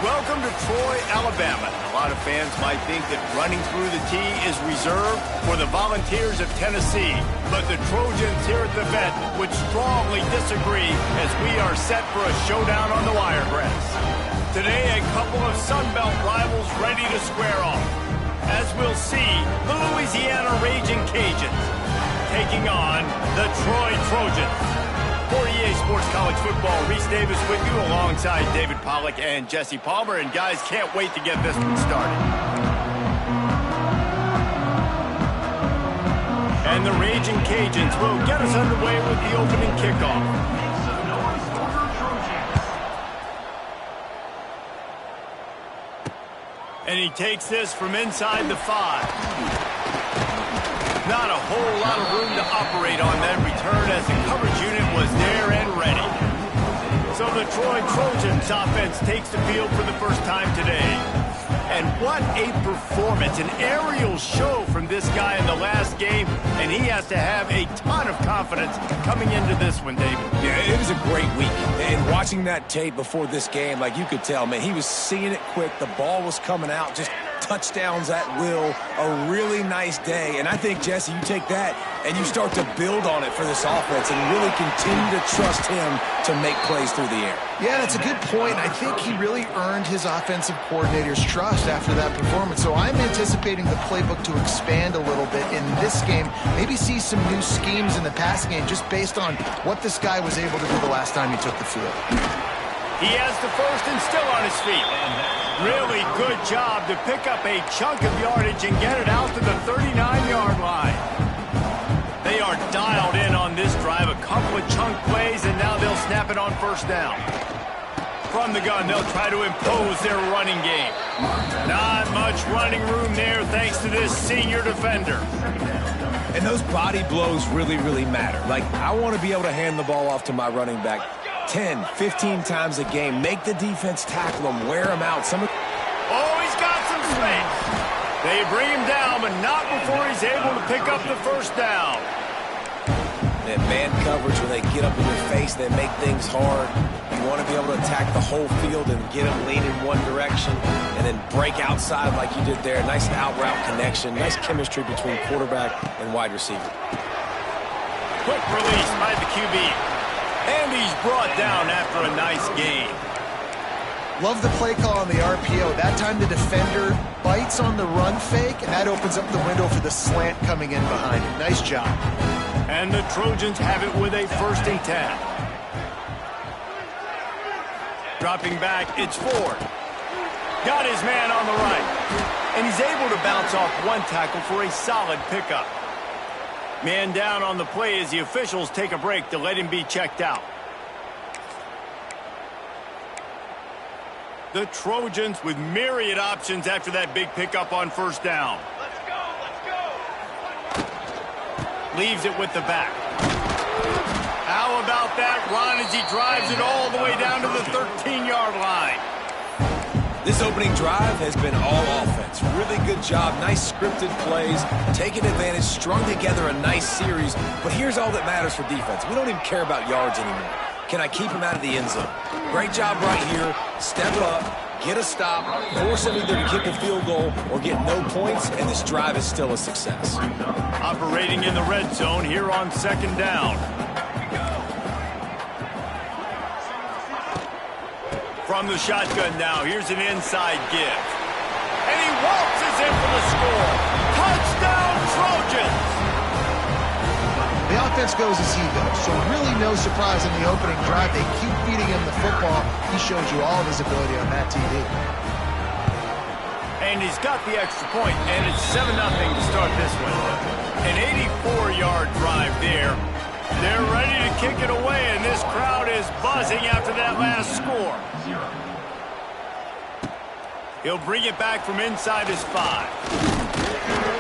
Welcome to Troy, Alabama. A lot of fans might think that running through the tee is reserved for the Volunteers of Tennessee. But the Trojans here at the vet would strongly disagree as we are set for a showdown on the Wiregrass. Today, a couple of Sun Belt rivals ready to square off. As we'll see, the Louisiana Ragin Cajuns taking on the Troy Trojans. For EA Sports College Football, Reese Davis with you alongside David Pollack and Jesse Palmer. And guys, can't wait to get this one started. And the Ragin Cajuns will get us underway with the opening kickoff. And he takes this from inside the 5. Not a whole lot of room to operate on that return as the coverage unit was there and ready. So the Troy Trojans offense takes the field for the first time today. And what a performance, an aerial show from this guy in the last game, and he has to have a ton of confidence coming into this one, David. Yeah, it was a great week. And watching that tape before this game, like you could tell, man, he was seeing it quick. The ball was coming out, just touchdowns at will, a really nice day. And I think, Jesse, you take that and you start to build on it for this offense and really continue to trust him to make plays through the air. Yeah, that's a good point. I think he really earned his offensive coordinator's trust after that performance. So I'm anticipating the playbook to expand a little bit in this game. Maybe see some new schemes in the passing game just based on what this guy was able to do the last time he took the field. He has the first and still on his feet. Really good job to pick up a chunk of yardage and get it out to the 39-yard line. They are dialed in on this drive. A couple of chunk plays, and now they'll snap it on first down. From the gun, they'll try to impose their running game. Not much running room there thanks to this senior defender. And those body blows really, really matter. Like, I want to be able to hand the ball off to my running back 10, 15 times a game. Make the defense tackle him, wear him out. Oh, he's got some space. They bring him down, but not before he's able to pick up the first down. That man coverage, when they get up in your face, they make things hard. You want to be able to attack the whole field and get them lean in one direction and then break outside like you did there. Nice out route connection. Nice chemistry between quarterback and wide receiver. Quick release by the QB. And he's brought down after a nice gain. Love the play call on the RPO. That time the defender bites on the run fake, and that opens up the window for the slant coming in behind him. Nice job. And the Trojans have it with a 1st and 10. Dropping back, it's Ford. Got his man on the right. And he's able to bounce off one tackle for a solid pickup. Man down on the play as the officials take a break to let him be checked out. The Trojans with myriad options after that big pickup on first down. Let's go, let's go. Leaves it with the back. How about that run as he drives it all the way down to the 13-yard line? This opening drive has been all offense. Really good job. Nice scripted plays. Taking advantage. Strung together a nice series. But here's all that matters for defense. We don't even care about yards anymore. Can I keep him out of the end zone? Great job right here. Step up. Get a stop. Force him either to kick a field goal or get no points. And this drive is still a success. Operating in the red zone here on 2nd down. From the shotgun now, here's an inside give. And he waltzes in for the score. Touchdown, Trojans! The offense goes as he goes, so really no surprise in the opening drive. They keep feeding him the football. He shows you all of his ability on that TV. And he's got the extra point, and it's 7-0 to start this one. An 84-yard drive there. They're ready to kick it away, and this crowd is buzzing after that last score. He'll bring it back from inside his 5.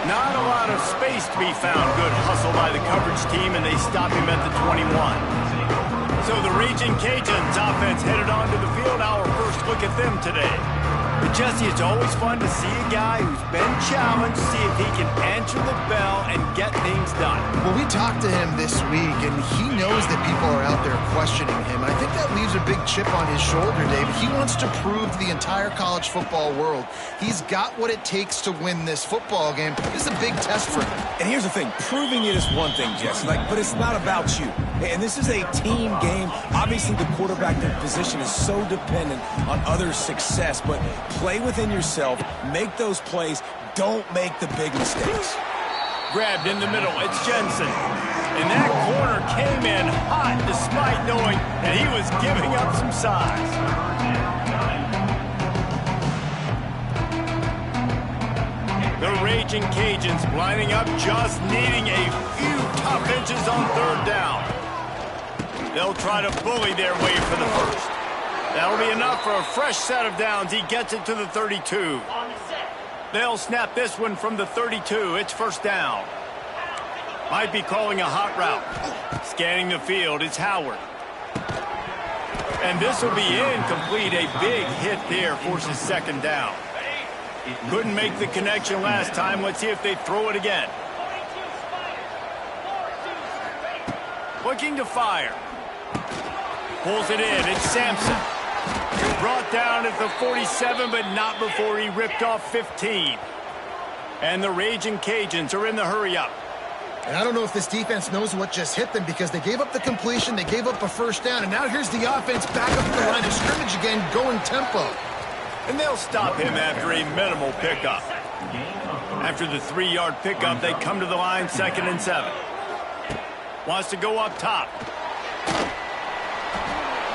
Not a lot of space to be found. Good hustle by the coverage team, and they stop him at the 21. So the Ragin Cajuns offense headed onto the field. Our first look at them today. But Jesse, it's always fun to see a guy who's been challenged, see if he can answer the bell and get things done. Well, we talked to him this week, and he knows that people are out there questioning him. And I think that leaves a big chip on his shoulder, David. He wants to prove to the entire college football world he's got what it takes to win this football game. This is a big test for him. And here's the thing. Proving it is one thing, Jesse, but it's not about you. And this is a team game. Obviously, the quarterback position is so dependent on others' success, but play within yourself, make those plays, don't make the big mistakes. Grabbed in the middle, it's Jensen. And that corner came in hot despite knowing that he was giving up some size. The Raging Cajuns lining up, just needing a few tough inches on third down. They'll try to bully their way for the first. That'll be enough for a fresh set of downs. He gets it to the 32. They'll snap this one from the 32. It's first down. Might be calling a hot route. Scanning the field, it's Howard. And this will be incomplete. A big hit there forces second down. Couldn't make the connection last time. Let's see if they throw it again. Looking to fire. Pulls it in. It's Sampson. Brought down at the 47, but not before he ripped off 15. And the Raging Cajuns are in the hurry-up. And I don't know if this defense knows what just hit them, because they gave up the completion, they gave up a first down, and now here's the offense back up the line of scrimmage again, going tempo. And they'll stop him after a minimal pickup. After the 3-yard pickup, they come to the line, 2nd and 7. Wants to go up top.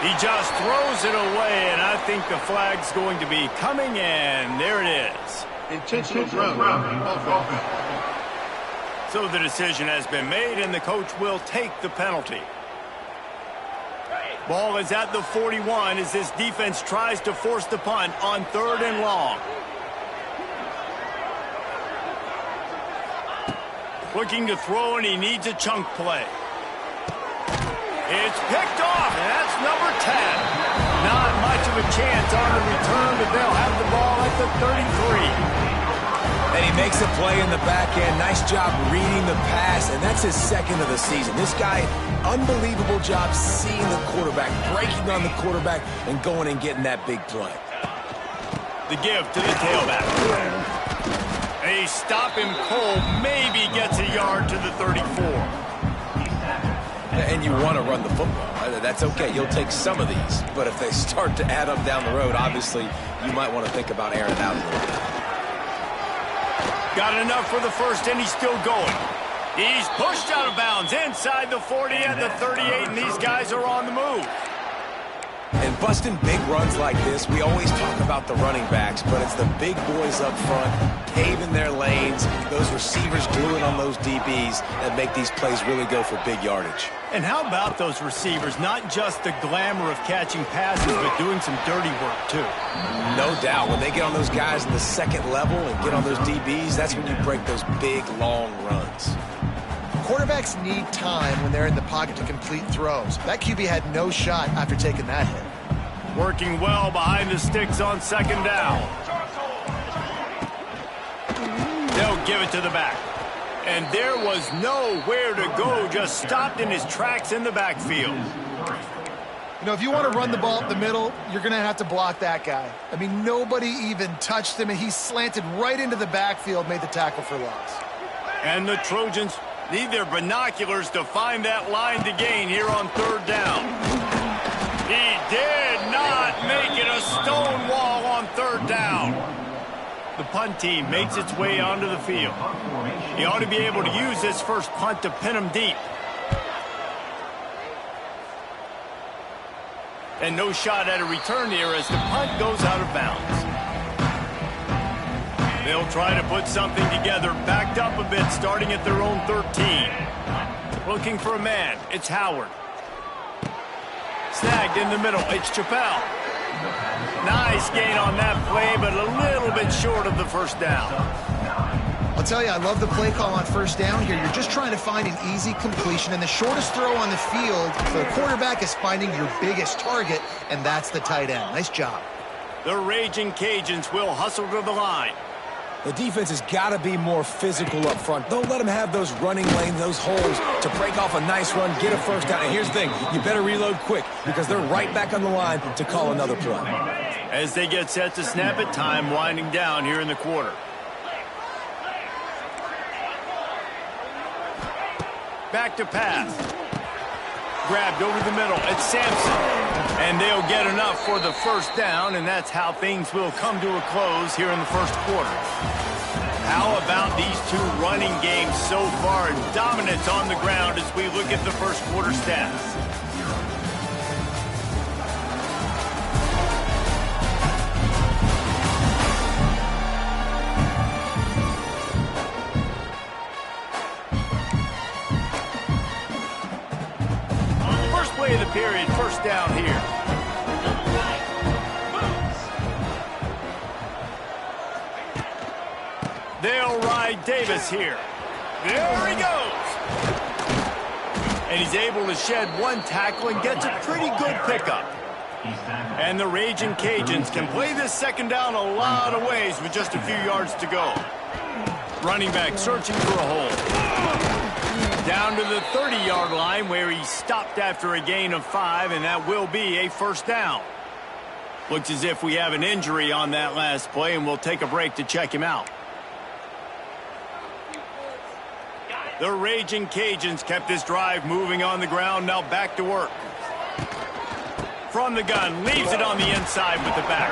He just throws it away, and I think the flag's going to be coming, and there it is. Intentional grounding. So the decision has been made, and the coach will take the penalty. Ball is at the 41 as this defense tries to force the punt on 3rd and long. Looking to throw, and he needs a chunk play. It's picked off, and that's number 10. Not much of a chance on the return, but they'll have the ball at the 33. And he makes a play in the back end. Nice job reading the pass, and that's his 2nd of the season. This guy, unbelievable job seeing the quarterback, breaking on the quarterback, and going and getting that big play. The give to the tailback. They stop him cold, maybe gets a yard to the 34. And you want to run the football. That's okay. You'll take some of these. But if they start to add up down the road, obviously, you might want to think about airing it out a little bit. Got enough for the first, and he's still going. He's pushed out of bounds inside the 40 and the 38, and these guys are on the move. And busting big runs like this, we always talk about the running backs, but it's the big boys up front, paving their lanes, those receivers gluing on those DBs that make these plays really go for big yardage. And how about those receivers? Not just the glamour of catching passes, but doing some dirty work, too. No doubt. When they get on those guys in the 2nd level and get on those DBs, that's when you break those big, long runs. Quarterbacks need time when they're in the pocket to complete throws. That QB had no shot after taking that hit. Working well behind the sticks on 2nd down. They'll give it to the back. And there was nowhere to go, just stopped in his tracks in the backfield. You know, if you want to run the ball up the middle, you're going to have to block that guy. I mean, nobody even touched him, and he slanted right into the backfield, made the tackle for loss. And the Trojans need their binoculars to find that line to gain here on 3rd down. He did not make it a stone wall on 3rd down. The punt team makes its way onto the field. He ought to be able to use this first punt to pin him deep. And no shot at a return here as the punt goes out of bounds. They'll try to put something together, backed up a bit, starting at their own 13. Looking for a man, it's Howard. Snagged in the middle, it's Chappelle. Nice gain on that play, but a little bit short of the first down. I'll tell you, I love the play call on 1st down here. You're just trying to find an easy completion, and the shortest throw on the field for the quarterback is finding your biggest target, and that's the tight end. Nice job. The Raging Cajuns will hustle to the line. The defense has got to be more physical up front. Don't let them have those running lanes, those holes to break off a nice run, get a first down. And here's the thing, you better reload quick because they're right back on the line to call another play. As they get set to snap it, time winding down here in the quarter. Back to pass. Grabbed over the middle. It's Sampson. And they'll get enough for the first down, and that's how things will come to a close here in the first quarter. How about these two running games so far? Dominance on the ground as we look at the first quarter stats. First play of the period, first down here. They'll ride Davis here. There he goes. And he's able to shed one tackle and gets a pretty good pickup. And the Raging Cajuns can play this second down a lot of ways with just a few yards to go. Running back searching for a hole. Down to the 30-yard line where he stopped after a gain of 5, and that will be a first down. Looks as if we have an injury on that last play, and we'll take a break to check him out. The Raging Cajuns kept this drive moving on the ground, now back to work. From the gun, leaves it on the inside with the back.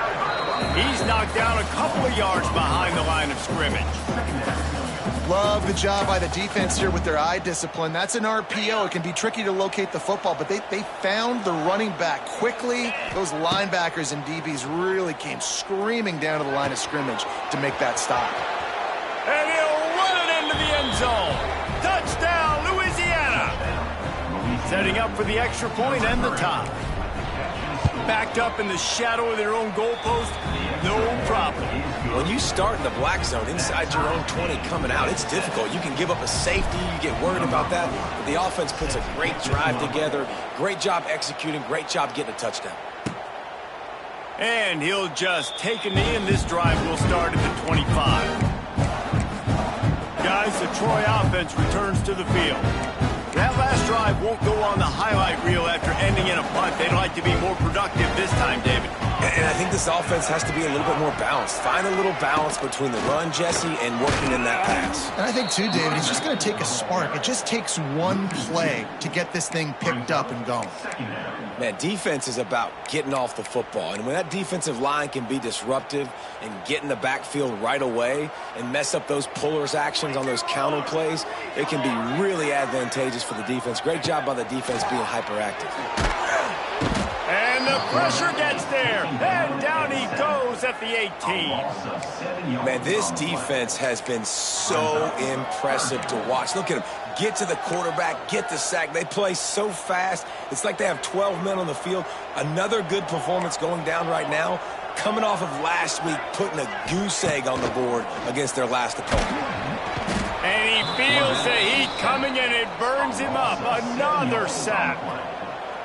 He's knocked down a couple of yards behind the line of scrimmage. Love the job by the defense here with their eye discipline. That's an RPO. It can be tricky to locate the football, but they found the running back quickly. Those linebackers and DBs really came screaming down to the line of scrimmage to make that stop. And he'll run it into the end zone. Touchdown, Louisiana. Setting up for the extra point and the tie. Backed up in the shadow of their own goalpost, no problem. When you start in the black zone inside your own 20 coming out, it's difficult. You can give up a safety, you get worried about that, but the offense puts a great drive together, great job executing, great job getting a touchdown. And he'll just take a knee, and this drive will start at the 25. Guys, the Troy offense returns to the field. That last drive won't go on the highlight reel after ending in a punt. They'd like to be more productive this time, David. And I think this offense has to be a little bit more balanced. Find a little balance between the run, Jesse, and working in that pass. And I think, too, David, it's just going to take a spark. It just takes one play to get this thing picked up and going. Man, defense is about getting off the football. And when that defensive line can be disruptive and get in the backfield right away and mess up those pullers actions on those counter plays, it can be really advantageous for the defense. Great job by the defense being hyperactive. And the pressure gets there. And down he goes at the 18. Man, this defense has been so impressive to watch. Look at them. Get to the quarterback, get the sack. They play so fast. It's like they have 12 men on the field. Another good performance going down right now. Coming off of last week, putting a goose egg on the board against their last opponent. And he feels the heat coming, and it burns him up. Another sack.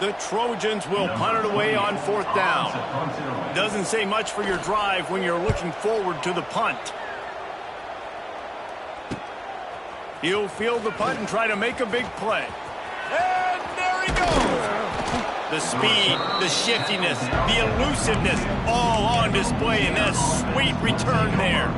The Trojans will punt it away on fourth down. Doesn't say much for your drive when you're looking forward to the punt. He'll field the punt and try to make a big play. And there he goes. The speed, the shiftiness, the elusiveness, all on display in that sweet return there.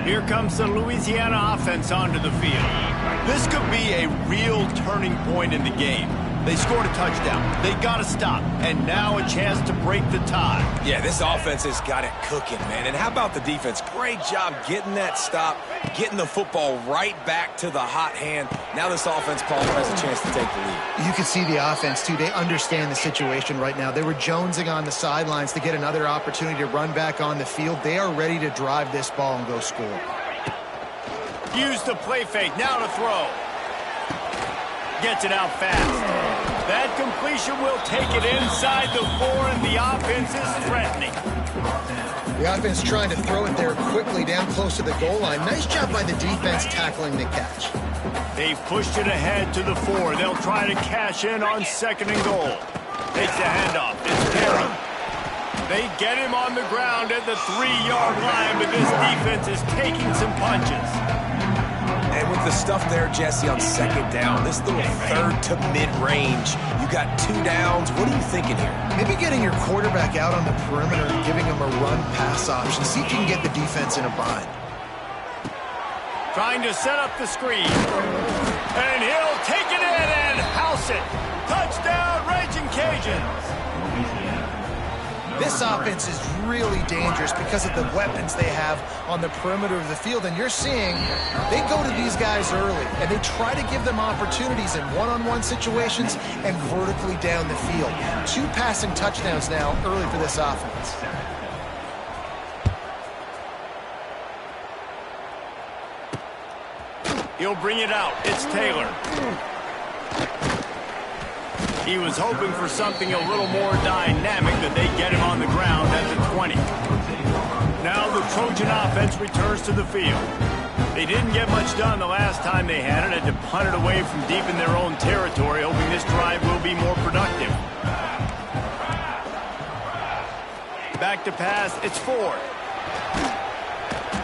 Here comes the Louisiana offense onto the field. This could be a real turning point in the game. They scored a touchdown. They got to stop. And now a chance to break the tie. Yeah, this offense has got it cooking, man. And how about the defense? Great job getting that stop, getting the football right back to the hot hand. Now this offense, Paul, has a chance to take the lead. You can see the offense, too. They understand the situation right now. They were jonesing on the sidelines to get another opportunity to run back on the field. They are ready to drive this ball and go score. Use the play fake. Now to throw. Gets it out fast. That completion will take it inside the 4, and the offense is threatening. The offense trying to throw it there quickly down close to the goal line. Nice job by the defense tackling the catch. They've pushed it ahead to the 4. They'll try to cash in on 2nd and goal. Takes the handoff. It's Perry. They get him on the ground at the 3-yard line, but this defense is taking some punches. And with the stuff there, Jesse, on second down, this little third to mid-range, you got 2 downs. What are you thinking here? Maybe getting your quarterback out on the perimeter and giving him a run-pass option. See if you can get the defense in a bind. Trying to set up the screen. And he'll take it in and house it. Touchdown, Ragin Cajuns. This offense is really dangerous because of the weapons they have on the perimeter of the field. And you're seeing they go to these guys early, and they try to give them opportunities in one-on-one situations and vertically down the field. 2 passing touchdowns now early for this offense. He'll bring it out. It's Taylor. He was hoping for something a little more dynamic, but they get him on the ground at the 20. Now the Trojan offense returns to the field. They didn't get much done the last time they had it. Had to punt it away from deep in their own territory, hoping this drive will be more productive. Back to pass. It's Ford.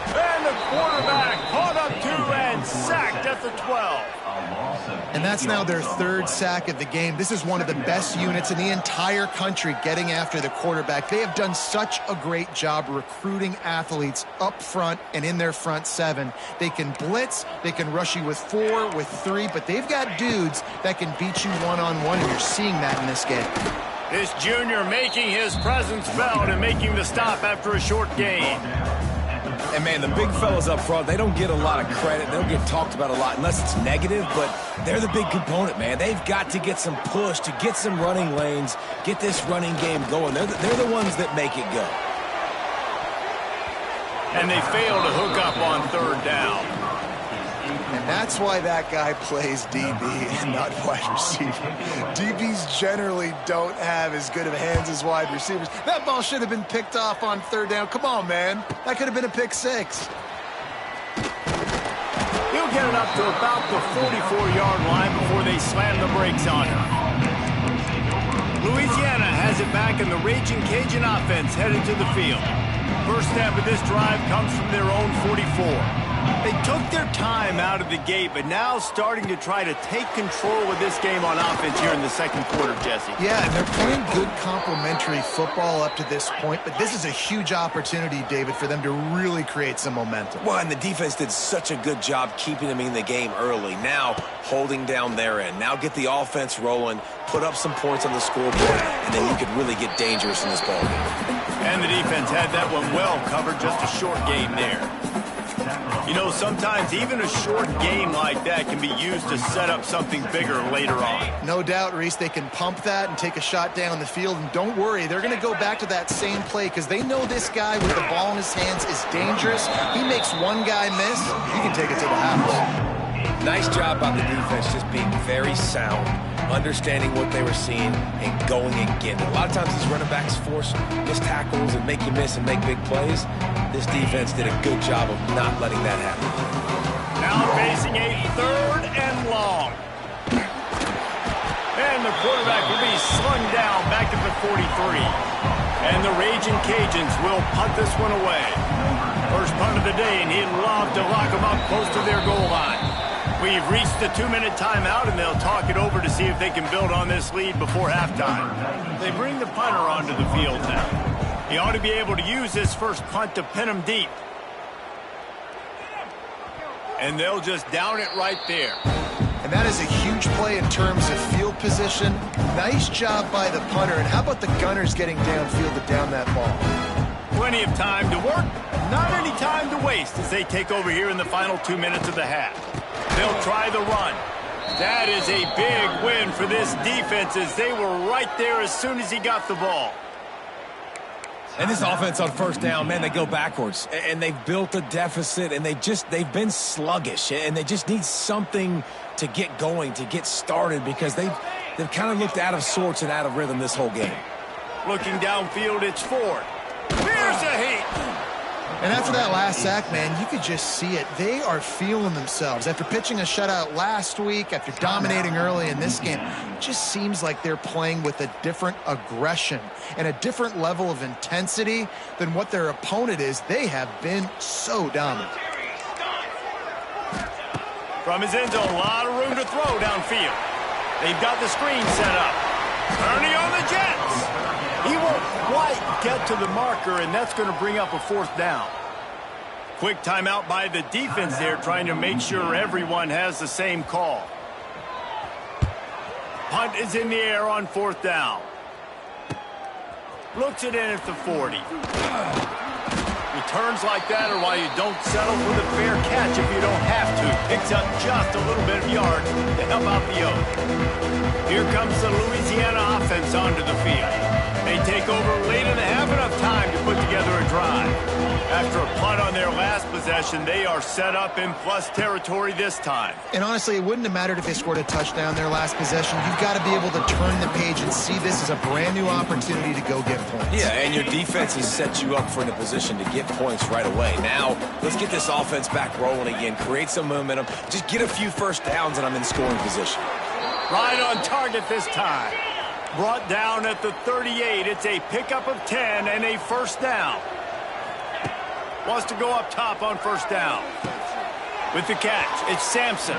And the quarterback caught up to and sacked at the 12. And that's now their 3rd sack of the game. This is one of the best units in the entire country getting after the quarterback. They have done such a great job recruiting athletes up front and in their front 7. They can blitz, they can rush you with 4, with 3, but they've got dudes that can beat you one-on-one, and you're seeing that in this game. This junior making his presence felt and making the stop after a short gain. And, man, the big fellas up front, they don't get a lot of credit. They don't get talked about a lot unless it's negative, but they're the big component, man. They've got to get some push, to get some running lanes, get this running game going. They're the ones that make it go. And they fail to hook up on 3rd down. And that's why that guy plays DB and not wide receiver. DBs generally don't have as good of hands as wide receivers. That ball should have been picked off on 3rd down. Come on, man. That could have been a pick 6. He'll get it up to about the 44-yard line before they slam the brakes on him. Louisiana has it back, and the Ragin Cajun offense headed to the field. First step of this drive comes from their own 44. They took their time out of the gate, but now starting to try to take control of this game on offense here in the 2nd quarter, Jesse. Yeah, and they're playing good complementary football up to this point, but this is a huge opportunity, David, for them to really create some momentum. Well, and the defense did such a good job keeping them in the game early. Now holding down their end. Now get the offense rolling, put up some points on the scoreboard, and then you could really get dangerous in this ball game. And the defense had that one well covered, just a short game there. You know, sometimes even a short game like that can be used to set up something bigger later on. No doubt, Reese, they can pump that and take a shot down the field. And don't worry, they're going to go back to that same play because they know this guy with the ball in his hands is dangerous. He makes one guy miss, you can take it to the house. Nice job by the defense, just being very sound, understanding what they were seeing, and going again. A lot of times these running backs force missed tackles and make you miss and make big plays. This defense did a good job of not letting that happen. Now facing a 3rd and long. And the quarterback will be slung down back at the 43. And the Ragin Cajuns will punt this one away. First punt of the day, and he'd love to lock them up close to their goal line. We've reached the 2-minute timeout, and they'll talk it over to see if they can build on this lead before halftime. They bring the punter onto the field now. He ought to be able to use this first punt to pin him deep. And they'll just down it right there. And that is a huge play in terms of field position. Nice job by the punter. And how about the Gunners getting downfield to down that ball? Plenty of time to work, not any time to waste as they take over here in the final 2 minutes of the half. They'll try the run. That is a big win for this defense as they were right there as soon as he got the ball. And this offense on 1st down, man, they go backwards. And they've built a deficit, and they've been sluggish. And they just need something to get going, to get started, because they've kind of looked out of sorts and out of rhythm this whole game. Looking downfield, it's Ford. Here's a heat. And after that last sack, man, you could just see it. They are feeling themselves. After pitching a shutout last week, after dominating early in this game, it just seems like they're playing with a different aggression and a different level of intensity than what their opponent is. They have been so dominant. From his end zone, a lot of room to throw downfield. They've got the screen set up. Ernie on the Jets. He won't quite get to the marker, and that's going to bring up a 4th down. Quick timeout by the defense there, trying to make sure everyone has the same call. Punt is in the air on 4th down. Looks it in at the 40. Returns like that are why you don't settle for the fair catch if you don't have to. Picks up just a little bit of yards to help out the O's. Here comes the Louisiana offense onto the field. They take over late in the half, enough time to put together a drive. After a punt on their last possession, they are set up in plus territory this time. And honestly, it wouldn't have mattered if they scored a touchdown their last possession. You've got to be able to turn the page and see this as a brand new opportunity to go get points. Yeah, and your defense has set you up for the position to get points right away. Now, let's get this offense back rolling again, create some momentum, just get a few first downs, and I'm in scoring position. Right on target this time. Brought down at the 38. It's a pickup of 10 and a 1st down. Wants to go up top on 1st down. With the catch, it's Sampson.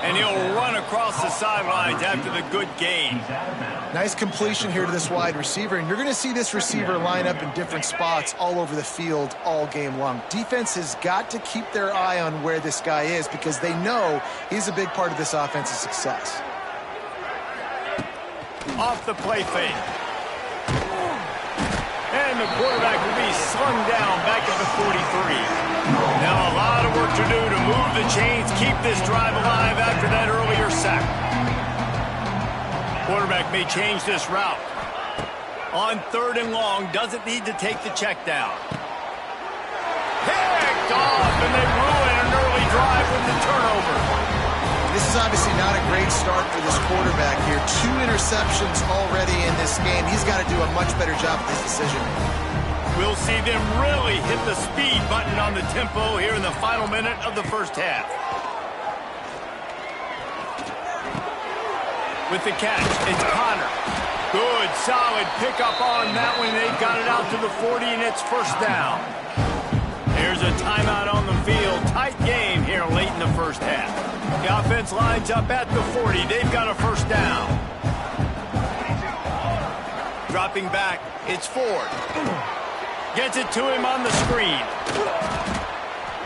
And he'll run across the sidelines after the good gain. Nice completion here to this wide receiver. And you're going to see this receiver line up in different spots all over the field all game long. Defense has got to keep their eye on where this guy is because they know he's a big part of this offense's success. Off the play fake. And the quarterback will be slung down back at the 43. Now a lot of work to do to move the chains, keep this drive alive after that earlier sack. Quarterback may change this route. On 3rd and long, doesn't need to take the check down. Picked off, and they ruin an early drive with the turnover. This is obviously not a great start for this quarterback here. 2 interceptions already in this game. He's got to do a much better job with his decision. We'll see them really hit the speed button on the tempo here in the final minute of the 1st half. With the catch, it's Connor. Good, solid pickup on that one. They've got it out to the 40, and it's 1st down. Here's a timeout on the field. Tight game here late in the 1st half. The offense lines up at the 40. They've got a 1st down. Dropping back, it's Ford. Gets it to him on the screen.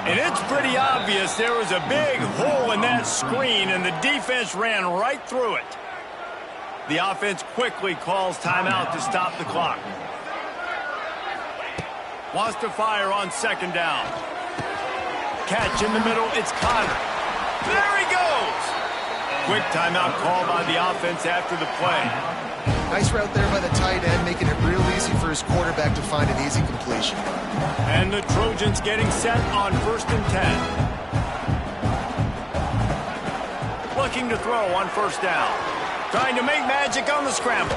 And it's pretty obvious there was a big hole in that screen, and the defense ran right through it. The offense quickly calls timeout to stop the clock. Wants to fire on 2nd down. Catch in the middle, it's Connor. There he goes! Quick timeout call by the offense after the play. Nice route there by the tight end, making it real easy for his quarterback to find an easy completion. And the Trojans getting set on 1st and 10. Looking to throw on 1st down. Trying to make magic on the scramble.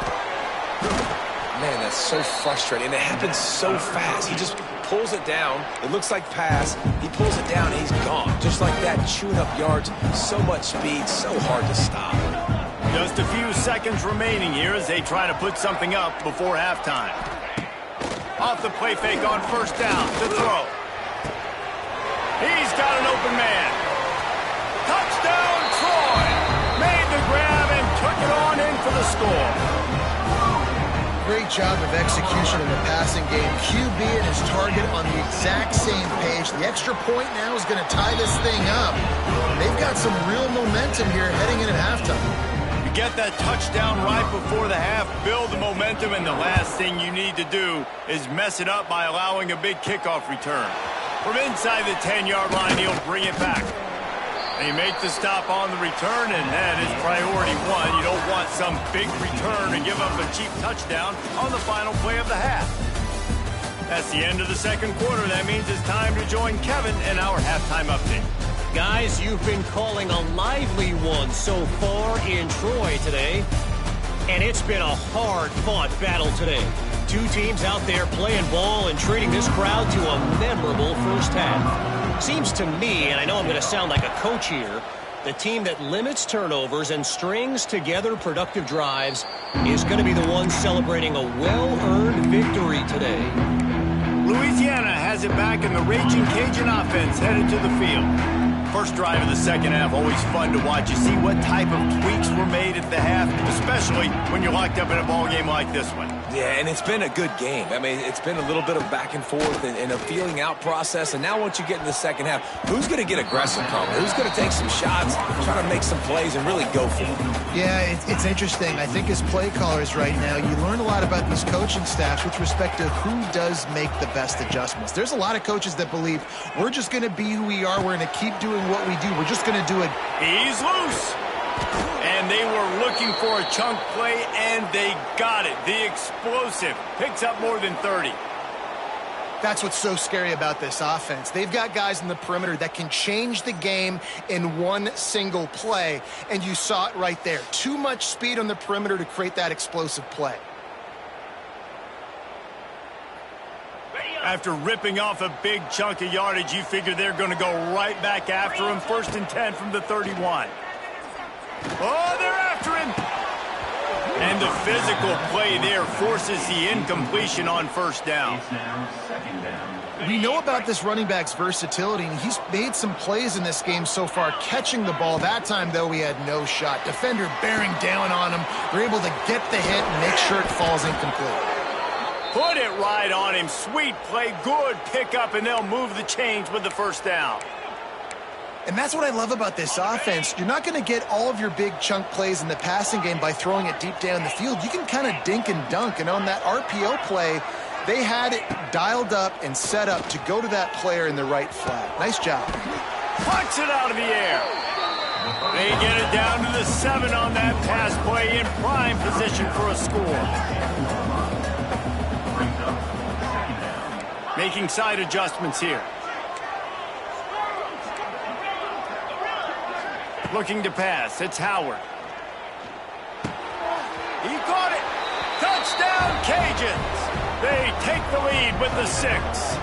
Man, that's so frustrating. And it happens so fast. He just pulls it down. It looks like pass. He pulls it down, and he's gone. Just like that, chewing up yards. So much speed, so hard to stop. Just a few seconds remaining here as they try to put something up before halftime. Off the play fake on 1st down to throw. He's got an open man. Touchdown, Troy! Made the grab and took it on in for the score. Great job of execution in the passing game. QB and his target on the exact same page. The extra point now is going to tie this thing up. They've got some real momentum here heading in at halftime. You get that touchdown right before the half, build the momentum, and the last thing you need to do is mess it up by allowing a big kickoff return. From inside the 10-yard line, he'll bring it back. They make the stop on the return, and that is priority one. You don't want some big return and give up a cheap touchdown on the final play of the half. That's the end of the 2nd quarter. That means it's time to join Kevin in our halftime update. Guys, you've been calling a lively one so far in Troy today, and it's been a hard-fought battle today. Two teams out there playing ball and treating this crowd to a memorable first half. Seems to me, and I know I'm going to sound like a coach here, the team that limits turnovers and strings together productive drives is going to be the one celebrating a well-earned victory today. Louisiana has it back in the Ragin Cajun offense headed to the field. First drive of the second half, always fun to watch. You see what type of tweaks were made at the half, especially when you're locked up in a ball game like this one. Yeah, and it's been a good game. I mean, it's been a little bit of back and forth and a feeling out process. And now once you get in the second half, who's going to get aggressive, Coleman? Who's going to take some shots, try to make some plays, and really go for it? Yeah, it's interesting. I think as play callers right now, you learn a lot about these coaching staffs with respect to who does make the best adjustments. There's a lot of coaches that believe we're just going to be who we are. We're going to keep doing what we do. We're just going to do it. He's loose. And they were looking for a chunk play, and they got it. The explosive picks up more than 30. That's what's so scary about this offense. They've got guys in the perimeter that can change the game in one single play, and you saw it right there. Too much speed on the perimeter to create that explosive play. After ripping off a big chunk of yardage, you figure they're going to go right back after him. 1st and 10 from the 31. Oh, they're after him. And the physical play there forces the incompletion on first down. We know about this running back's versatility, and he's made some plays in this game so far, catching the ball. That time, though, he had no shot. Defender bearing down on him. They're able to get the hit and make sure it falls incomplete. Put it right on him. Sweet play, good pickup, and they'll move the chains with the first down. And that's what I love about this offense. You're not going to get all of your big chunk plays in the passing game by throwing it deep down the field. You can kind of dink and dunk. And on that RPO play, they had it dialed up and set up to go to that player in the right flat. Nice job. Pucks it out of the air. They get it down to the 7 on that pass play in prime position for a score. Making side adjustments here. Looking to pass. It's Howard. He caught it. Touchdown, Cajuns. They take the lead with the 6.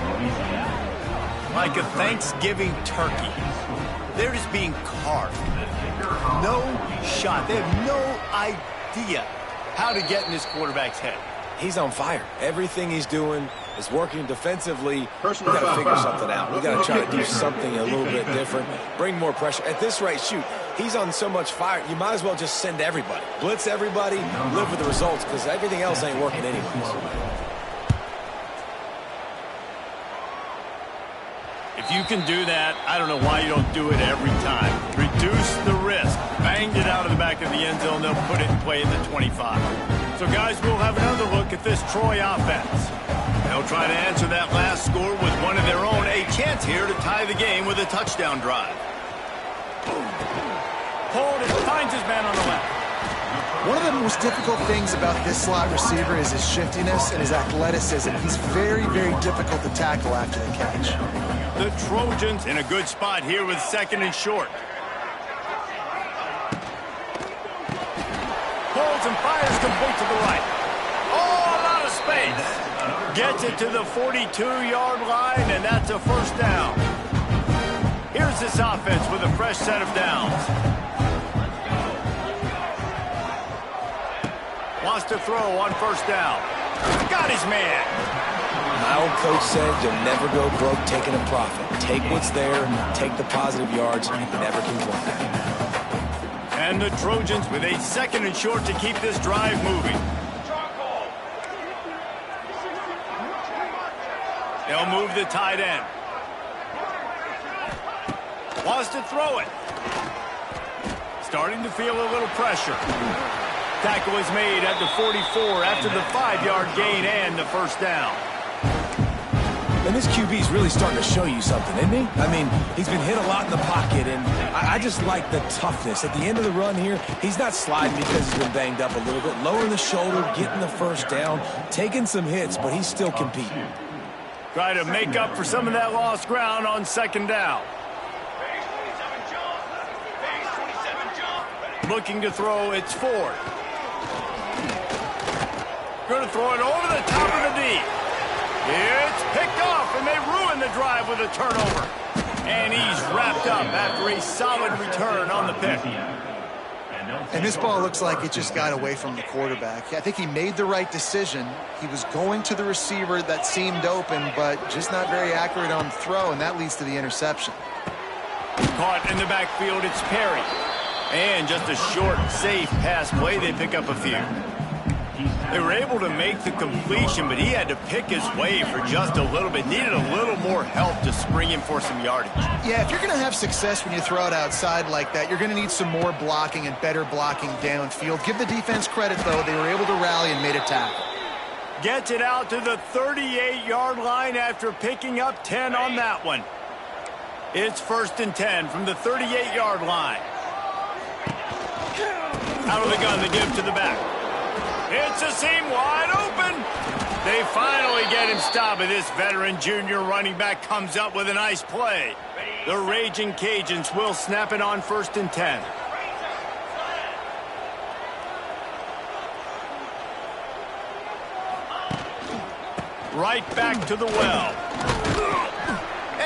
Like a Thanksgiving turkey. They're just being carved. No shot. They have no idea how to get in this quarterback's head. He's on fire. Everything he's doing is working defensively. We've got to figure something out. We've got to try to do something a little bit different. Bring more pressure. At this rate, shoot, he's on so much fire, you might as well just send everybody. Blitz everybody, live with the results, because everything else ain't working anyways. If you can do that, I don't know why you don't do it every time. Reduce the risk. Banged it out of the back of the end zone. They'll put it in play at the 25. So, guys, we'll have another look at this Troy offense. They'll try to answer that last score with one of their own. A chance here to tie the game with a touchdown drive. Hold it. Finds his man on the left. One of the most difficult things about this slot receiver is his shiftiness and his athleticism. He's very, very difficult to tackle after the catch. The Trojans in a good spot here with 2nd and short. Pulls and fires complete to the right. Oh, a lot of space. Gets it to the 42-yard line, and that's a first down. Here's this offense with a fresh set of downs. Wants to throw on first down. Got his man. My old coach said you'll never go broke taking a profit. Take what's there, take the positive yards, and never complain. And the Trojans with a 2nd and short to keep this drive moving. They'll move the tight end. Wants to throw it. Starting to feel a little pressure. Tackle is made at the 44 after the 5-yard gain and the first down. And this QB is really starting to show you something, isn't he? I mean, he's been hit a lot in the pocket, and I just like the toughness. At the end of the run here, he's not sliding because he's been banged up a little bit. Lowering the shoulder, getting the first down, taking some hits, but he's still competing. Try to make up for some of that lost ground on 2nd down. Looking to throw, it's Ford. Going to throw it over the top of over the knee. It's picked off, and they ruin the drive with a turnover. And he's wrapped up after a solid return on the pick. And this ball looks like it just got away from the quarterback. I think he made the right decision. He was going to the receiver that seemed open, but just not very accurate on the throw, and that leads to the interception. Caught in the backfield, it's Perry. And just a short, safe pass play, they pick up a few. They were able to make the completion, but he had to pick his way for just a little bit. Needed a little more help to spring him for some yardage. Yeah, if you're going to have success when you throw it outside like that, you're going to need some more blocking and better blocking downfield. Give the defense credit, though. They were able to rally and made a tackle. Gets it out to the 38-yard line after picking up 10 on that one. It's 1st and 10 from the 38-yard line. Out of the gun, they give to the back. It's a seam wide open. They finally get him stopped, and this veteran junior running back comes up with a nice play. The Ragin Cajuns will snap it on 1st and 10. Right back to the well.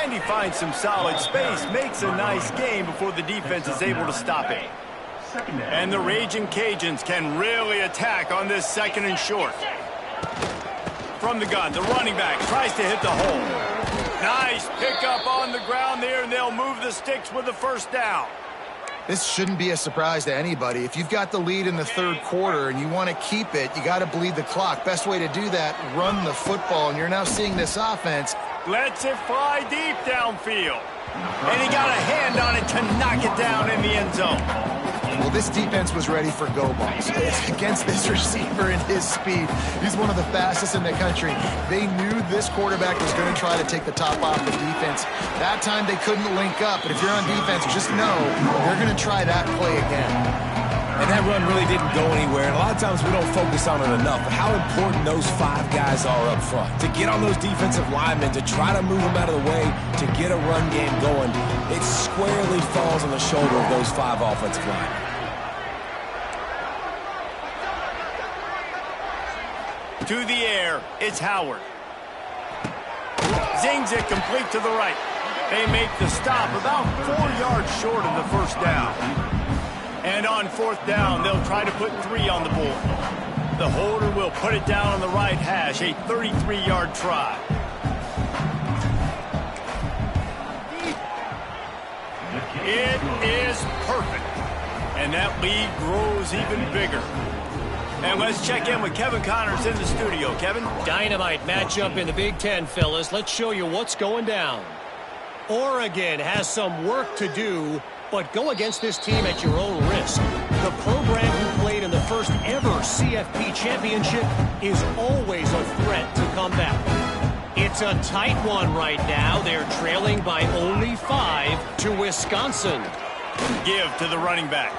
And he finds some solid space, makes a nice gain before the defense is able to stop it. And the Ragin Cajuns can really attack on this 2nd and short. From the gun, the running back tries to hit the hole. Nice pickup on the ground there, and they'll move the sticks with the 1st down. This shouldn't be a surprise to anybody. If you've got the lead in the 3rd quarter and you want to keep it, you got to bleed the clock. Best way to do that, run the football, and you're now seeing this offense. Lets it fly deep downfield. And he got a hand on it to knock it down in the end zone. Well, this defense was ready for go balls. Against this receiver and his speed, he's one of the fastest in the country. They knew this quarterback was going to try to take the top off the defense. That time they couldn't link up, but if you're on defense, just know they're going to try that play again. And that run really didn't go anywhere, and a lot of times we don't focus on it enough, but how important those 5 guys are up front. To get on those defensive linemen, to try to move them out of the way, to get a run game going, it squarely falls on the shoulder of those 5 offensive linemen. To the air, it's Howard. Zings it complete to the right. They make the stop about 4 yards short of the 1st down. And on 4th down, they'll try to put 3 on the board. The holder will put it down on the right hash, a 33-yard try. It is perfect. And that lead grows even bigger. And let's check in with Kevin Connors in the studio. Kevin? Dynamite matchup in the Big Ten, fellas. Let's show you what's going down. Oregon has some work to do, but go against this team at your own risk. The program who played in the first ever CFP championship is always a threat to come back. It's a tight one right now. They're trailing by only 5 to Wisconsin. Give to the running back.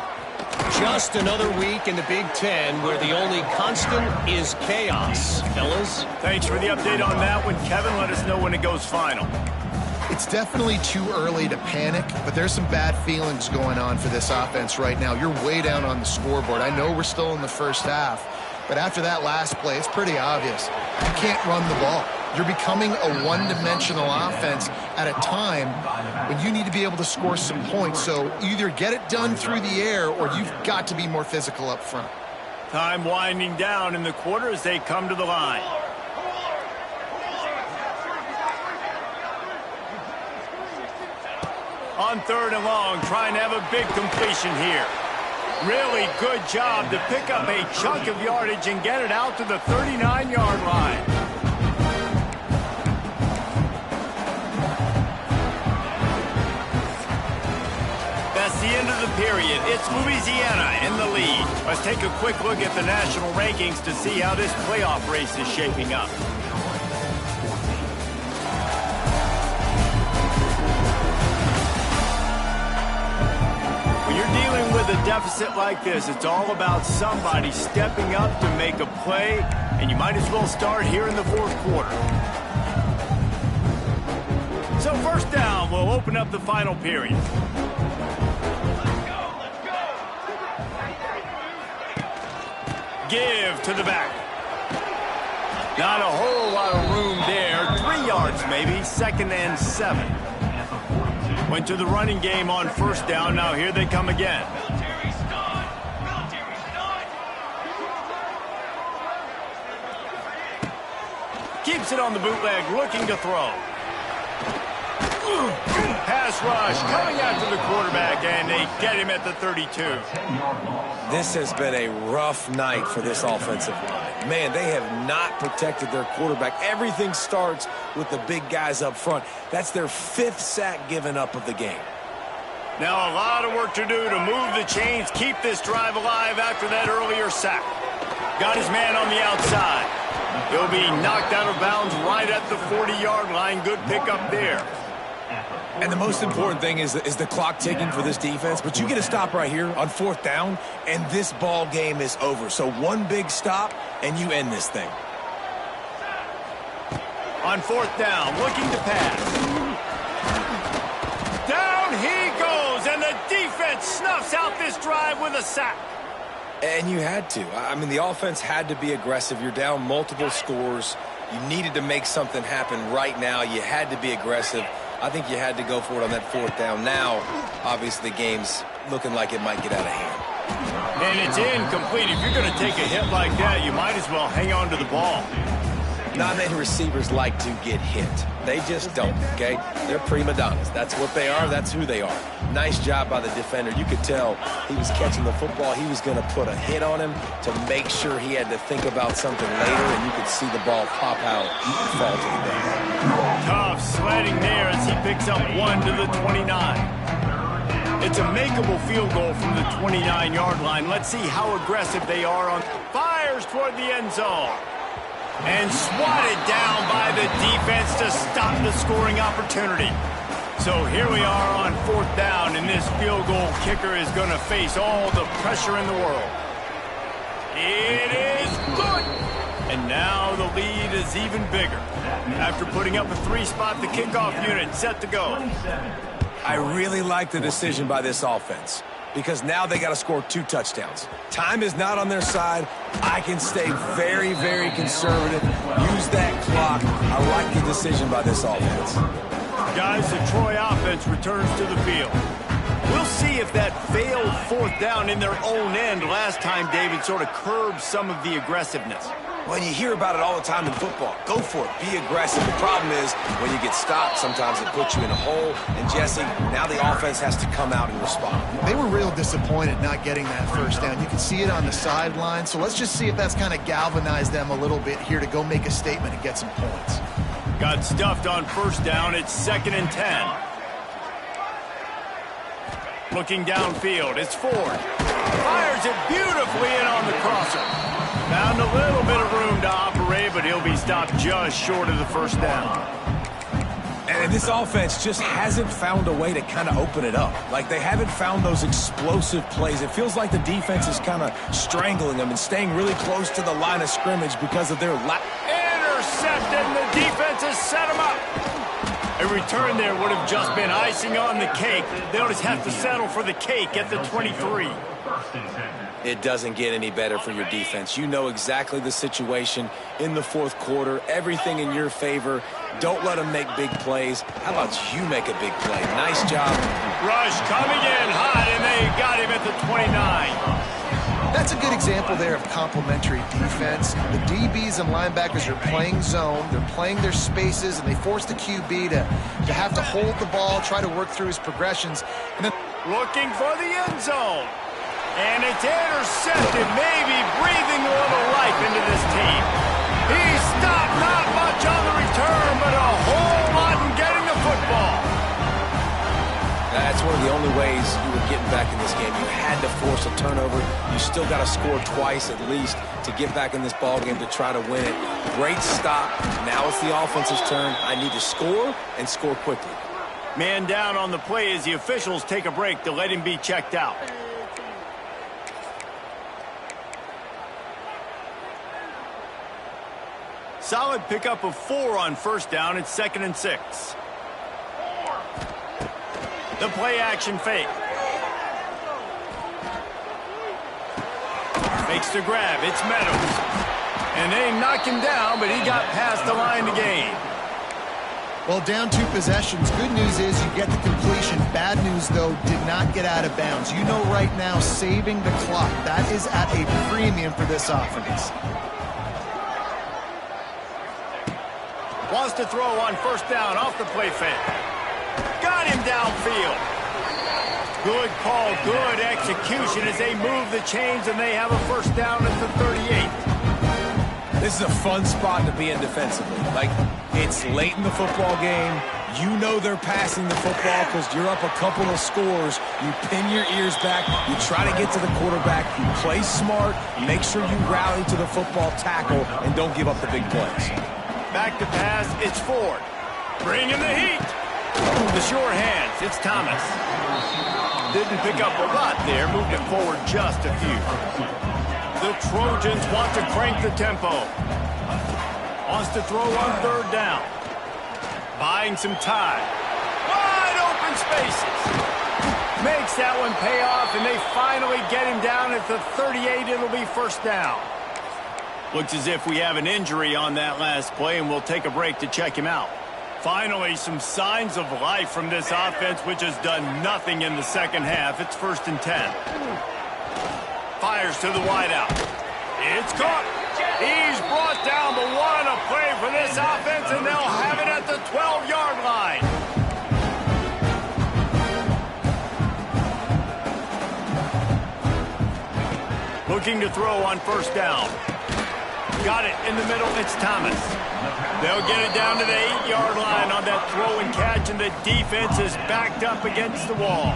Just another week in the Big Ten where the only constant is chaos. Fellas? Thanks for the update on that one, Kevin. Let us know when it goes final. It's definitely too early to panic, but there's some bad feelings going on for this offense right now. You're way down on the scoreboard. I know we're still in the 1st half, but after that last play, it's pretty obvious. You can't run the ball. You're becoming a one-dimensional offense at a time when you need to be able to score some points. So either get it done through the air or you've got to be more physical up front. Time winding down in the quarter as they come to the line. On 3rd and long, trying to have a big completion here. Really good job to pick up a chunk of yardage and get it out to the 39-yard line. That's the end of the period. It's Louisiana in the lead. Let's take a quick look at the national rankings to see how this playoff race is shaping up. When you're dealing with a deficit like this, it's all about somebody stepping up to make a play, and you might as well start here in the 4th quarter. So 1st down will open up the final period. Give to the back. Not a whole lot of room there. 3 yards maybe. 2nd and 7. Went to the running game on 1st down. Now here they come again. Keeps it on the bootleg, looking to throw. Pass rush coming after the quarterback, and they get him at the 32. This has been a rough night for this offensive line. Man, they have not protected their quarterback. Everything starts with the big guys up front. That's their 5th sack given up of the game. Now a lot of work to do to move the chains, keep this drive alive after that earlier sack. Got his man on the outside. He'll be knocked out of bounds right at the 40-yard line. Good pickup there. And the most important thing is the clock ticking for this defense. But you get a stop right here on 4th down, and this ball game is over. So one big stop, and you end this thing. On 4th down, looking to pass. Down he goes, and the defense snuffs out this drive with a sack. And you had to. I mean, the offense had to be aggressive. You're down multiple scores. You needed to make something happen right now. You had to be aggressive. I think you had to go for it on that 4th down. Now, obviously, the game's looking like it might get out of hand. And it's incomplete. If you're going to take a hit like that, you might as well hang on to the ball. Not many receivers like to get hit. They just don't, okay? They're prima donnas. That's what they are. That's who they are. Nice job by the defender. You could tell he was catching the football. He was going to put a hit on him to make sure he had to think about something later, and you could see the ball pop out and fall to the ground. Tough sledding there as he picks up 1 to the 29. It's a makeable field goal from the 29-yard line. Let's see how aggressive they are on fires toward the end zone. And swatted down by the defense to stop the scoring opportunity. So here we are on 4th down, and this field goal kicker is going to face all the pressure in the world. It is good! And now the lead is even bigger. After putting up a 3-spot, the kickoff unit set to go. I really like the decision by this offense, because now they got to score 2 touchdowns. Time is not on their side. I can stay very, very conservative. Use that clock. I like the decision by this offense. Guys, the Troy offense returns to the field. We'll see if that failed 4th down in their own end last time, David, sort of curbed some of the aggressiveness. When you hear about it all the time in football, go for it. Be aggressive. The problem is when you get stopped, sometimes it puts you in a hole. And, Jesse, now the offense has to come out and respond. They were real disappointed not getting that 1st down. You can see it on the sideline. So let's just see if that's kind of galvanized them a little bit here to go make a statement and get some points. Got stuffed on 1st down. It's 2nd and 10. Looking downfield, it's Ford. Fires it beautifully in on the crosser. Found a little bit of room to operate, but he'll be stopped just short of the 1st down. And this offense just hasn't found a way to kind of open it up. Like, they haven't found those explosive plays. It feels like the defense is kind of strangling them and staying really close to the line of scrimmage because of their lack. Intercepted, and the defense has set him up. A return there would have just been icing on the cake. They'll just have to settle for the cake at the 23. It doesn't get any better for your defense. You know exactly the situation in the 4th quarter. Everything in your favor. Don't let them make big plays. How about you make a big play? Nice job. Rush coming in hot, and they got him at the 29. That's a good example there of complementary defense. The DBs and linebackers are playing zone. They're playing their spaces, and they force the QB to have to hold the ball, try to work through his progressions. And then looking for the end zone. And it's intercepted, maybe breathing a little life into this team. He stopped, not much on the return, but a whole lot in getting the football. That's one of the only ways you were getting back in this game. You had to force a turnover. You still got to score twice at least to get back in this ball game to try to win it. Great stop. Now it's the offense's turn. I need to score and score quickly. Man down on the play as the officials take a break to let him be checked out. Solid pickup of 4 on 1st down. It's 2nd and 6. The play action fake. Makes the grab. It's Meadows. And they knock him down, but he got past the line to gain. Well, down 2 possessions. Good news is you get the completion. Bad news, though, did not get out of bounds. You know right now, saving the clock, that is at a premium for this offense. Wants to throw on first down off the play fake. Got him downfield. Good call, good execution as they move the chains and they have a first down at the 38. This is a fun spot to be in defensively. Like, it's late in the football game. You know they're passing the football because you're up a couple of scores. You pin your ears back. You try to get to the quarterback. You play smart. Make sure you rally to the football tackle and don't give up the big plays. Back to pass, it's Ford. Bringing the heat. The sure hands, it's Thomas. Didn't pick up a lot there, moved it forward just a few. The Trojans want to crank the tempo. Wants to throw on third down. Buying some time. Wide open spaces. Makes that one pay off, and they finally get him down at the 38. It'll be first down. Looks as if we have an injury on that last play, and we'll take a break to check him out. Finally, some signs of life from this offense, which has done nothing in the second half. It's 1st and 10. Fires to the wideout. It's caught. He's brought down, but what a play for this offense, and they'll have it at the 12-yard line. Looking to throw on first down. Got it in the middle. It's Thomas. They'll get it down to the 8-yard line on that throw and catch, and the defense is backed up against the wall.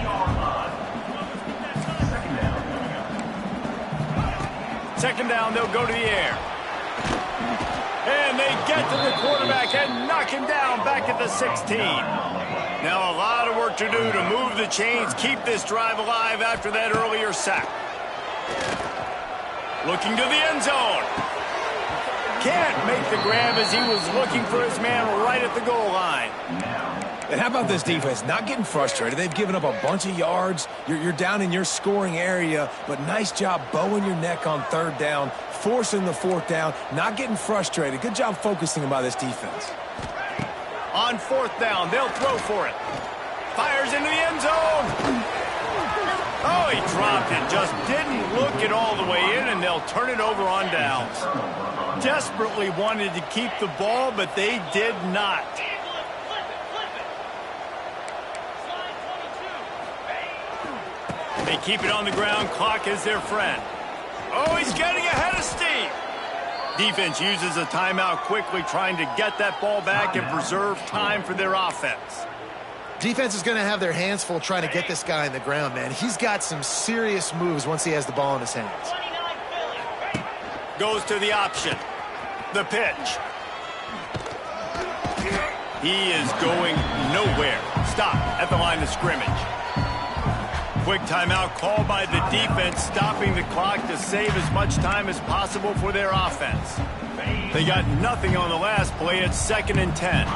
Second down, they'll go to the air. And they get to the quarterback and knock him down back at the 16. Now a lot of work to do to move the chains, keep this drive alive after that earlier sack. Looking to the end zone. Can't make the grab as he was looking for his man right at the goal line. And how about this defense? Not getting frustrated. They've given up a bunch of yards. You're down in your scoring area, but nice job bowing your neck on third down, forcing the fourth down, not getting frustrated. Good job focusing by this defense. On fourth down, they'll throw for it. Fires into the end zone. Oh, he dropped it. Just didn't look it all the way in, and they'll turn it over on downs. Desperately wanted to keep the ball, but they did not. They keep it on the ground. Clock is their friend. Oh, he's getting ahead of steam. Defense uses a timeout quickly, trying to get that ball back and preserve time for their offense. Defense is going to have their hands full trying to get this guy in the ground, man. He's got some serious moves once he has the ball in his hands. Goes to the option. The pitch. He is going nowhere. Stop at the line of scrimmage. Quick timeout called by the defense, stopping the clock to save as much time as possible for their offense. They got nothing on the last play. It's 2nd and 10.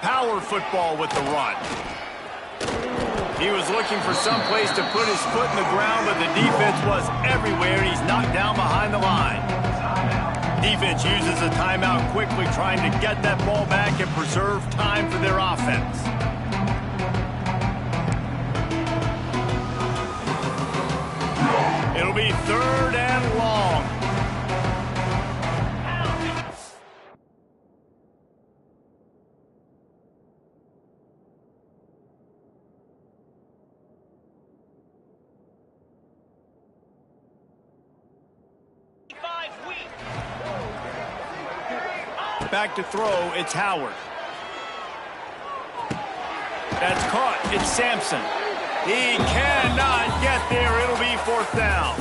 Power football with the run. He was looking for some place to put his foot in the ground, but the defense was everywhere, and he's knocked down behind the line. Defense uses a timeout quickly, trying to get that ball back and preserve time for their offense. It'll be 3rd and long. Back to throw, it's Howard. That's caught, it's Sampson. He cannot get there, it'll be 4th down.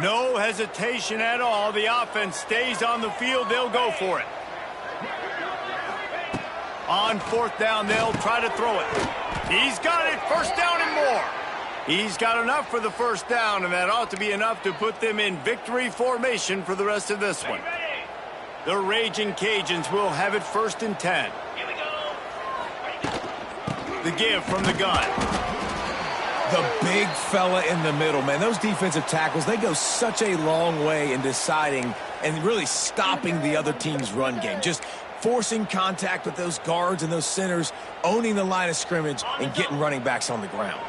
No hesitation at all. The offense stays on the field. They'll go for it. On fourth down, they'll try to throw it. He's got it. First down and more. He's got enough for the first down, and that ought to be enough to put them in victory formation for the rest of this one. The Ragin' Cajuns will have it 1st and 10. The give from the gun. The big fella in the middle, man. Those defensive tackles, they go such a long way in deciding and really stopping the other team's run game. Just forcing contact with those guards and those centers, owning the line of scrimmage, and getting running backs on the ground.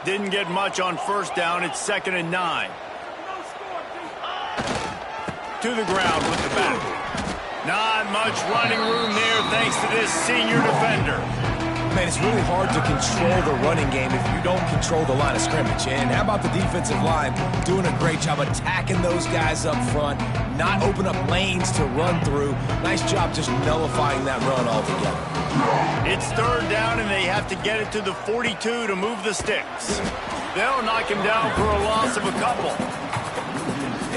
Didn't get much on first down. It's 2nd and 9. To the ground with the back. Not much running room there thanks to this senior defender. Man, it's really hard to control the running game if you don't control the line of scrimmage. And how about the defensive line doing a great job attacking those guys up front, not open up lanes to run through. Nice job just nullifying that run altogether. It's 3rd down, and they have to get it to the 42 to move the sticks. They'll knock him down for a loss of a couple.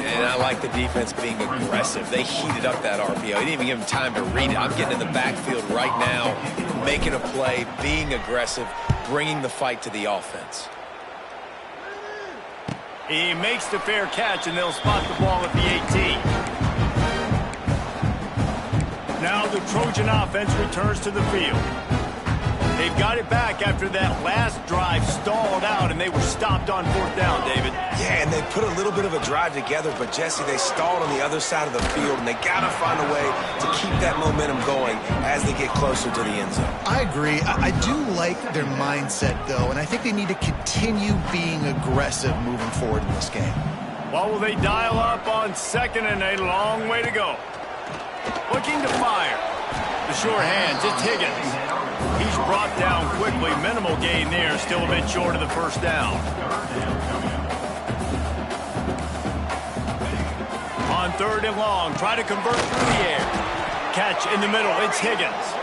And I like the defense being aggressive. They heated up that RPO. He didn't even give him time to read it. I'm getting in the backfield right now, making a play, being aggressive, bringing the fight to the offense. He makes the fair catch, and they'll spot the ball at the 18. Now the Trojan offense returns to the field. They've got it back after that last drive stalled out, and they were stopped on 4th down, David. Yeah, and they put a little bit of a drive together, but, Jesse, they stalled on the other side of the field, and they got to find a way to keep that momentum going as they get closer to the end zone. I agree. I do like their mindset, though, and I think they need to continue being aggressive moving forward in this game. What will they dial up on 2nd and a long way to go? Looking to fire. The sure hands, it's Higgins. He's brought down quickly. Minimal gain there, still a bit short of the first down. On 3rd and long, try to convert through the air. Catch in the middle, it's Higgins.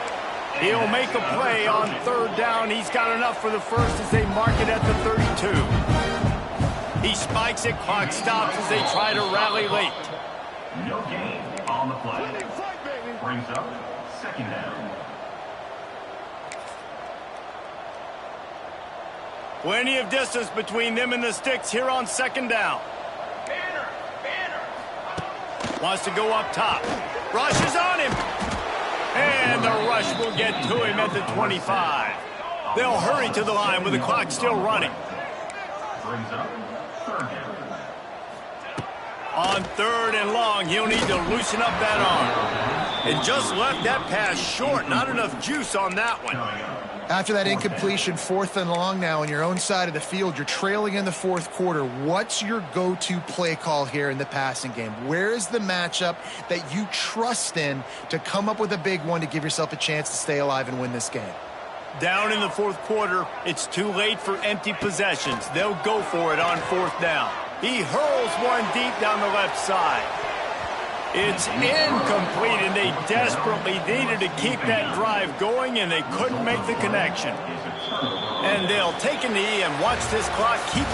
He'll make a play on 3rd down. He's got enough for the first as they mark it at the 32. He spikes it, clock stops as they try to rally late. No gain on the play. Brings up 2nd down. Plenty of distance between them and the sticks here on 2nd down. Wants to go up top. Rush is on him. And the rush will get to him at the 25. They'll hurry to the line with the clock still running. Brings up 3rd down. On 3rd and long, he'll need to loosen up that arm. And just left that pass short. Not enough juice on that one. After that incompletion, 4th and long now on your own side of the field, you're trailing in the 4th quarter. What's your go-to play call here in the passing game? Where is the matchup that you trust in to come up with a big one to give yourself a chance to stay alive and win this game? Down in the 4th quarter, it's too late for empty possessions. They'll go for it on 4th down. He hurls one deep down the left side. It's incomplete, and they desperately needed to keep that drive going, and they couldn't make the connection. And they'll take a knee and watch this clock keep on.